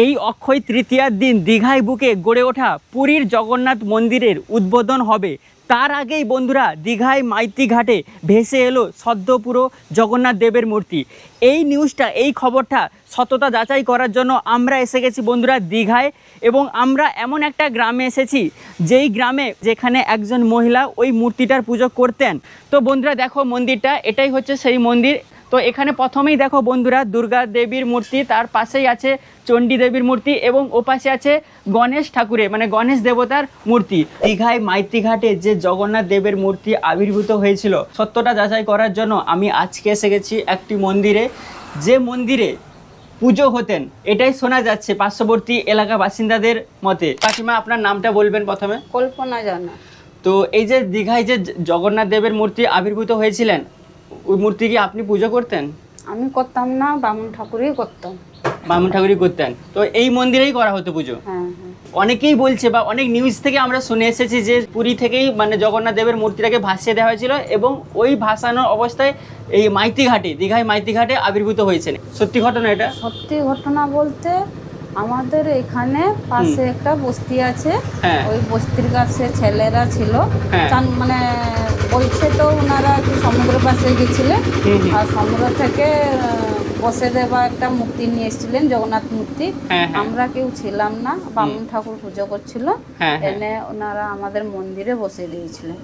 এই অক্ষয় তৃতীয়ার দিন দীঘায় বুকে গড়ে ওঠা পুরীর জগন্নাথ মন্দিরের উদ্বোধন হবে। তার আগেই বন্ধুরা দীঘায় মাইতি ঘাটে ভেসে এলো সদ্য পুরো জগন্নাথ দেবের মূর্তি। এই নিউজটা, এই খবরটা সততা যাচাই করার জন্য আমরা এসে গেছি বন্ধুরা দীঘায়, এবং আমরা এমন একটা গ্রামে এসেছি যেই গ্রামে যেখানে একজন মহিলা ওই মূর্তিটার পুজো করতেন। তো বন্ধুরা দেখো মন্দিরটা, এটাই হচ্ছে সেই মন্দির। তো এখানে প্রথমেই দেখো বন্ধুরা দুর্গা দেবীর মূর্তি, তার পাশেই আছে চণ্ডী দেবীর মূর্তি এবং ওপাশে আছে গণেশ ঠাকুরের মানে গণেশ দেবতার মূর্তি। দীঘায় মাইতি ঘাটে যে জগন্নাথ দেবের মূর্তি আবির্ভূত হয়েছিল, সত্যটা যাচাই করার জন্য আমি আজকে এসে গেছি একটি মন্দিরে, যে মন্দিরে পুজো হতেন এটাই শোনা যাচ্ছে পার্শ্ববর্তী এলাকা বাসিন্দাদের মতে। কাকিমা আপনার নামটা বলবেন প্রথমে। কল্পনা জানা। তো এই যে দীঘায় যে জগন্নাথ দেবের মূর্তি আবির্ভূত হয়েছিলেন, ওই মূর্তি কি আপনি পুজো করতেন? আমি করতাম না, বামুন ঠাকুরই করতাম। বামুন ঠাকুরই করতেন। তো এই মন্দিরেই করা হতো পুজো। হ্যাঁ। অনেকেই বলছে বা অনেক নিউজ থেকে আমরা শুনে এসেছি যে পুরী থেকেই মানে জগন্নাথ দেবের মূর্তিটাকে ভাসিয়ে দেওয়া হয়েছিল এবং ওই ভাসানোর অবস্থায় এই মাইতি ঘাটে, দীঘায় মাইতি ঘাটে আবির্ভূত হয়েছেন। সত্যি ঘটনা এটা? সত্যি ঘটনা বলতে আমাদের এখানে পাশে একটা বস্তি আছে, ওই বস্তির কাছে ছেলেরা ছিল, মানে বলছে তো ওনারা একটু সমুদ্রের পাশে গেছিলেন আর সমুদ্র থেকে বসে দেওয়া একটা মূর্তি নিয়ে এসেছিলেন, জগন্নাথ মূর্তি। আমরা কেউ ছিলাম না, বামুন ঠাকুর পুজো করছিল, এনে ওনারা আমাদের মন্দিরে বসে দিয়েছিলেন।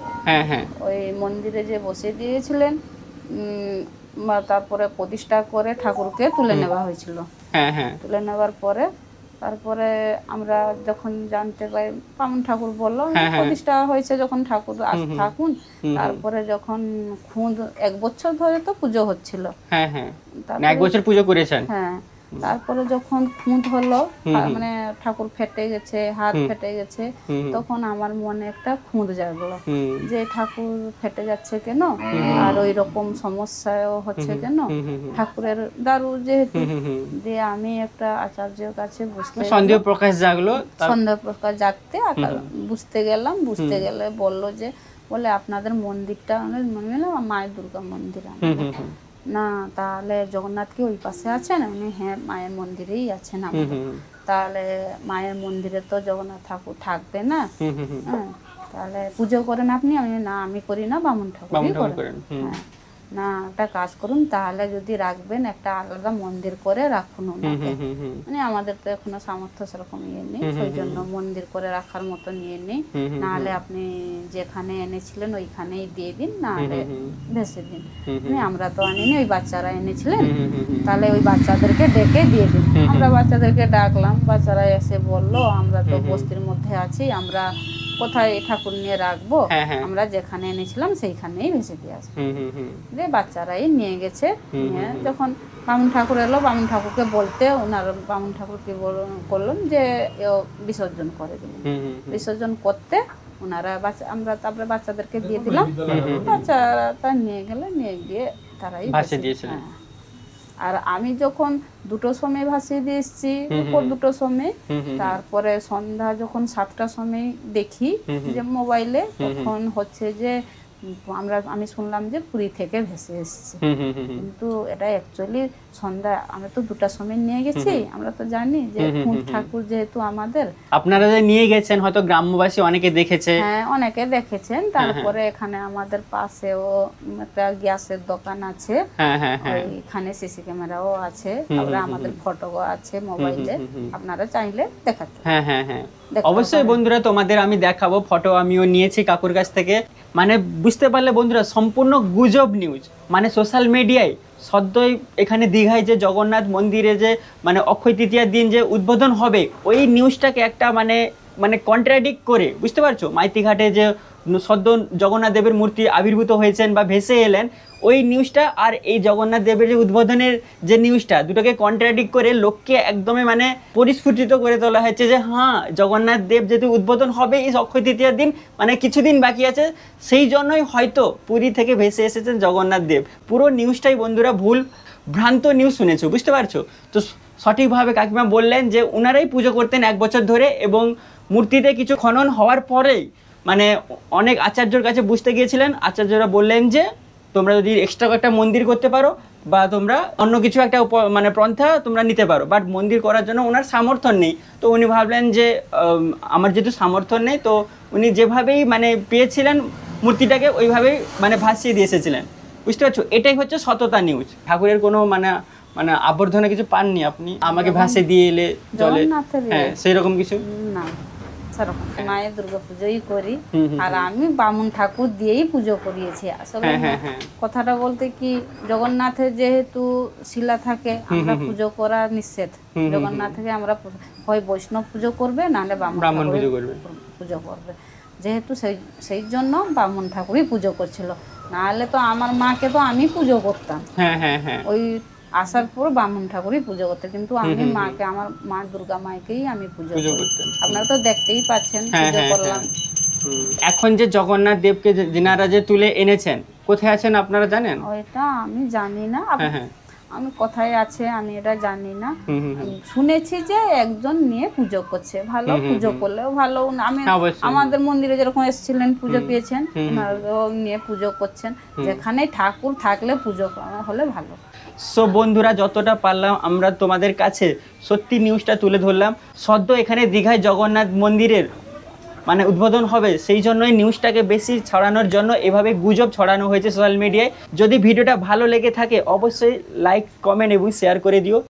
ওই মন্দিরে যে বসে দিয়েছিলেন তারপরে প্রতিষ্ঠা করে ঠাকুরকে তুলে নেওয়া হয়েছিল। তুলে নেওয়ার পরে তারপরে আমরা যখন জানতে পাই, বামুন ঠাকুর বললো প্রতিষ্ঠা হয়েছে যখন ঠাকুর থাকুন। তারপরে যখন খুদ 1 বছর ধরে তো পুজো হচ্ছিল। এক বছর পুজো করেছেন। হ্যাঁ, তারপরে যখন খুঁত হলো মানে ঠাকুর ফেটে গেছে, হাত ফেটে গেছে, তখন আমার মনে একটা খুঁত জাগলো যে ঠাকুর ফেটে যাচ্ছে কেন আর ওই রকম সমস্যাও হচ্ছে কেন, ঠাকুরের দারু যেহেতু। দিয়ে আমি একটা আচার্যের কাছে সন্দেহ প্রকাশ জাগলো, সন্দেহ প্রকাশ জাগতে বুঝতে গেলাম। বুঝতে গেলে বললো যে বলে আপনাদের মন্দিরটা মায়ের দুর্গা মন্দির। না তাহলে জগন্নাথ কি ওই পাশে আছেন? আমি হ্যাঁ, মায়ের মন্দিরেই আছেন আমাদের। তাহলে মায়ের মন্দিরে তো জগন্নাথ ঠাকুর থাকবে না, তাহলে পুজো করেন আপনি? আমি না, আমি করি না, বামুন ঠাকুরই করেন। হ্যাঁ, না একটা কাজ করুন, তাহলে যদি রাখবেন একটা আলাদা মন্দির করে রাখুন ওনাকে। মানে আমাদের তো এখনো সামর্থ্য সেরকম ইয়ে নেই, সেই জন্য মন্দির করে রাখার মতো নিয়ে নেই। নাহলে আপনি যেখানে এনেছিলেন ওইখানেই দিয়ে দিন, নাহলে ভেসে দিন। আমরা তো আনিনি, ওই বাচ্চারা এনেছিলেন, তাহলে ওই বাচ্চাদেরকে ডেকে দিয়ে দিন। আমরা বাচ্চাদেরকে ডাকলাম, বাচ্চারা এসে বললো আমরা তো বস্তির মধ্যে আছি, আমরা কোথায় ঠাকুর নিয়ে রাখবো, আমরা যেখানে এনেছিলাম সেইখানেই ভেসে দিয়ে আসবো। দিয়ে বাচ্চারাই নিয়ে গেছে। যখন বামুন ঠাকুর এলো, বামুন ঠাকুরকে বলতে ওনার বামুন ঠাকুর কি করলেন যে বিসর্জন করে দিলেন। বিসর্জন করতে ওনারা আমরা তারপরে বাচ্চাদেরকে দিয়ে দিলাম, বাচ্চারা তা নিয়ে গেলে, নিয়ে গিয়ে তারাই ভাসিয়ে দিয়েছিলেন। আর আমি যখন 2টোর সময় ভাসিয়ে দিয়ে এসছি, দুপুর 2টোর সময়, তারপরে সন্ধ্যা যখন 7টার সময় দেখি যে মোবাইলে, তখন হচ্ছে যে আমি শুনলাম যে পুরী থেকে ভেসে এসেছে। কিন্তু এটা অ্যাকচুয়ালি সন্ধ্যা, আমরা তো 2টার সময় নিয়ে গেছি, আমরা তো জানি যে ঠাকুর যেহেতু আমাদের। আপনারা যে নিয়ে গেছেন হয়তো গ্রামবাসী অনেকে দেখেছে। হ্যাঁ, অনেকে দেখেছেন। তারপরে এখানে আমাদের পাশেও একটা গ্যাসের দোকান আছে, ওইখানে সিসি ক্যামেরাও আছে, তারপরে আমাদের ফটো আছে মোবাইলে, আপনারা চাইলে দেখাতে। অবশ্যই বন্ধুরা তোমাদের আমি দেখাবো, ফটো আমিও নিয়েছি কাকুর কাছ থেকে। মানে বুঝতে পারলে বন্ধুরা সম্পূর্ণ গুজব নিউজ, মানে সোশ্যাল মিডিয়ায় সদ্যই এখানে দীঘায় যে জগন্নাথ মন্দিরে যে মানে অক্ষয় তৃতীয়ার দিন যে উদ্বোধন হবে, ওই নিউজটাকে একটা মানে কন্ট্রাডিক্ট করে, বুঝতে পারছো, মাইতি ঘাটে যে সদ্য জগন্নাথ দেবের মূর্তি আবির্ভূত হয়েছেন বা ভেসে এলেন, ওই নিউজটা আর এই জগন্নাথ দেবের যে উদ্বোধনের যে নিউজটা, দুটোকে কন্ট্রাডিক্ট করে লোককে একদমই মানে পরিস্ফুটিত করে তোলা হয়েছে যে হ্যাঁ, জগন্নাথ দেব যেহেতু উদ্বোধন হবে এই অক্ষয় তৃতীয়ার দিন, মানে কিছুদিন বাকি আছে, সেই জন্যই হয়তো পুরী থেকে ভেসে এসেছেন জগন্নাথ দেব। পুরো নিউজটাই বন্ধুরা ভুল ভ্রান্ত নিউজ শুনেছো, বুঝতে পারছো তো? সঠিকভাবে কাকিমা বললেন যে ওনারাই পুজো করতেন 1 বছর ধরে, এবং মূর্তিতে কিছু খনন হওয়ার পরেই মানে অনেক আচার্যর কাছে বুঝতে গিয়েছিলেন, আচার্যরা বললেন যে তোমরা যদি এক্সট্রা একটা মন্দির করতে পারো বা তোমরা অন্য কিছু একটা মানে পন্থা তোমরা নিতে পারো, বাট মন্দির করার জন্য ওনার সামর্থ্য নেই। তো উনি ভাবলেন যে আমার যেহেতু সামর্থ্য নেই, তো উনি যেভাবেই মানে পেয়েছিলেন মূর্তিটাকে ওইভাবেই মানে ভাসিয়ে দিয়ে এসেছিলেন। বুঝতে পারছো, এটাই হচ্ছে সততা নিউজ। ঠাকুরের কোনো মানে মানে আবর্ধনা কিছু পাননি আপনি, আমাকে ভাসিয়ে দিয়ে এলে জলে, জগন্নাথের হ্যাঁ সেই রকম কিছু না সেরকম। মায়ের দুর্গা পুজোই করি, আর আমি বামুন ঠাকুর দিয়েই পুজো করিয়েছি আসলে। কথাটা বলতে কি, জগন্নাথের যেহেতু শিলা থাকে, আমরা পুজো করা নিষেধ। জগন্নাথকে আমরা হয় বৈষ্ণব পুজো করবে, নাহলে বামুন পুজো করবে। যেহেতু সেই জন্য বামুন ঠাকুরই পুজো করছিল, নাহলে তো আমার মাকে তো আমি পুজো করতাম, ওই আসার পর বামুন ঠাকুরই পুজো করতে, কিন্তু আমি মাকে, আমার মা দুর্গা মাকেই আমি পুজো করতাম। আপনারা তো দেখতেই পাচ্ছেন পুজো করলাম। এখন যে জগন্নাথ দেবকে যিনারা যে তুলে এনেছেন, কোথায় আছেন আপনারা জানেন? ওইটা আমি জানি না, আমি কোথায় আছে আমি এটা জানি না। শুনেছি যে একজন নিয়ে পুজো করছে, ভালো, পুজো করলেও ভালো। আমি আমাদের মন্দিরে যেরকম এসেছিলেন পুজো পেয়েছেন, ওনারাও নিয়ে পুজো করছেন। যেখানে ঠাকুর থাকলে পুজো হলে ভালো। সো বন্ধুরা, যতটা পারলাম আমরা তোমাদের কাছে সত্যি নিউজটা তুলে ধরলাম। সদ্য এখানে দীঘায় জগন্নাথ মন্দিরের মানে উদ্বোধন হবে, সেই জন্যই নিউজটাকে বেশি ছড়ানোর জন্য এভাবে গুজব ছড়ানো হয়েছে সোশ্যাল মিডিয়ায়। যদি ভিডিওটা ভালো লেগে থাকে অবশ্যই লাইক, কমেন্ট এবং শেয়ার করে দিও।